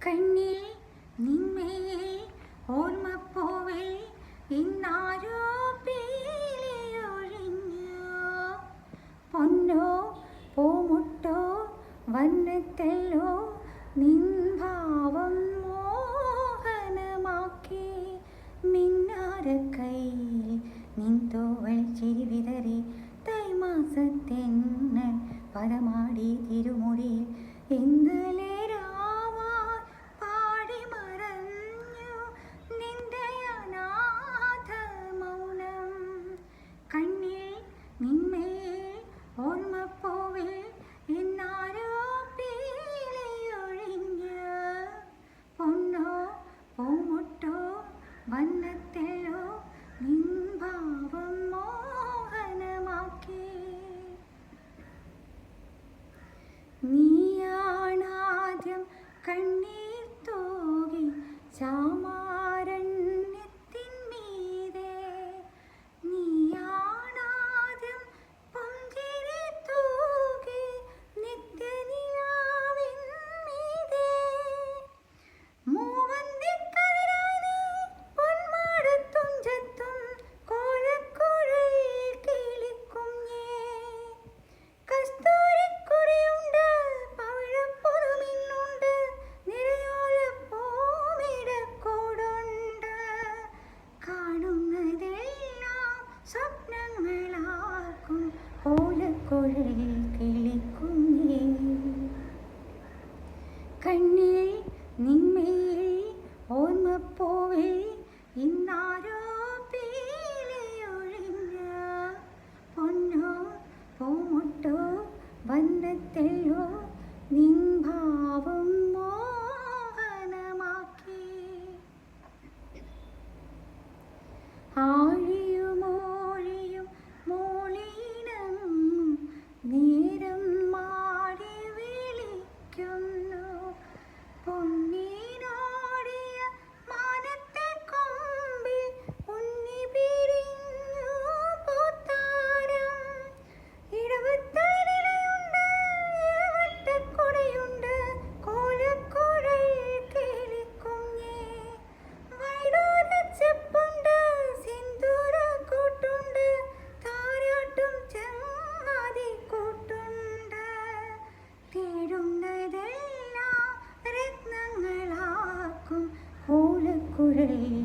കണ്ണിൽ നിന്മേൽ ഓർമ്മപ്പോവേ ഇന്നാരോ പീലിയൊഴിഞ്ഞു. പൊന്നോ പൂമുട്ടോ വന്നത്തല്ലോ നിൻ ഭാവം മോഹനമാക്കി. മിന്നാരക്കൈയിൽ നിൻ തോവൽ ചിരി വിതറി തൈമാസത്തെന്നൽ പദമാടി തിരുമുടിയിൽ ഇന്നലെ രാവാൻ പാടി മറഞ്ഞു നിന്റെ അനാഥ മൗനം. കണ്ണിൽ നിന്മേൽ ഓർമ്മപ്പോവേ ഇന്നാരോ പീലിയൊഴിഞ്ഞു. പൊന്നോ പൂമുട്ടോ വന്നത്തല്ലോ നിൻ ഭാവം മോഹനമാക്കി. നീയാണാദ്യം കണ്ണീർ തൂകി ചാമാരണ്യത്തിന്മീതെ. നീയാണാദ്യം പുഞ്ചിരി തൂകി നിത്യനിലാവിന്മീതെ. മൂവന്തിക്കതിരായി നീ പൊന്മാടത്തുഞ്ചത്തും കോലക്കുഴയിൽ കിളിക്കുഞ്ഞേ. കസ്തൂരിക്കുറിയുണ്ട് പവിഴപ്പുതുമിന്നുണ്ട് നിറയോലപ്പൂമിടക്കൂടുണ്ട്. കാണുന്നതെല്ലാം സ്വപ്നങ്ങളാക്കും കോലക്കുഴയിൽ കിളിക്കുഞ്ഞേ. കണ്ണിൽ നിന്മേൽ ഓർമ്മപ്പോവേ ഇന്നാരോ പീലിയൊഴിഞ്ഞു. പൊന്നോ പൂമുട്ടോ വന്നത്തല്ലോ നിൻ ഭാവം മോഹനമാക്കി. ആഴിയുമോഴിയും മോളിനം നേരം മാടി വിളിക്കുന്നു. പൊന്നിനോടിയ മാനത്തെ കൊമ്പിൽ ഉണ്ണി പിരിഞ്ഞു പൂത്താരം. ഇടവത്തളിരിലയുണ്ട് ഇളവട്ടക്കുടയുണ്ട് കോലക്കുഴയിൽ കിളിക്കുഞ്ഞേ. വൈഡൂര്യച്ചെപ്പുണ്ട് സിന്ദൂരക്കൂട്ടുണ്ട് താരാട്ടും ചങ്ങാതിക്കൂട്ടുണ്ട്. തേടുന്നതെല്ലാം രത്നങ്ങളാക്കും കോലക്കുഴയിൽ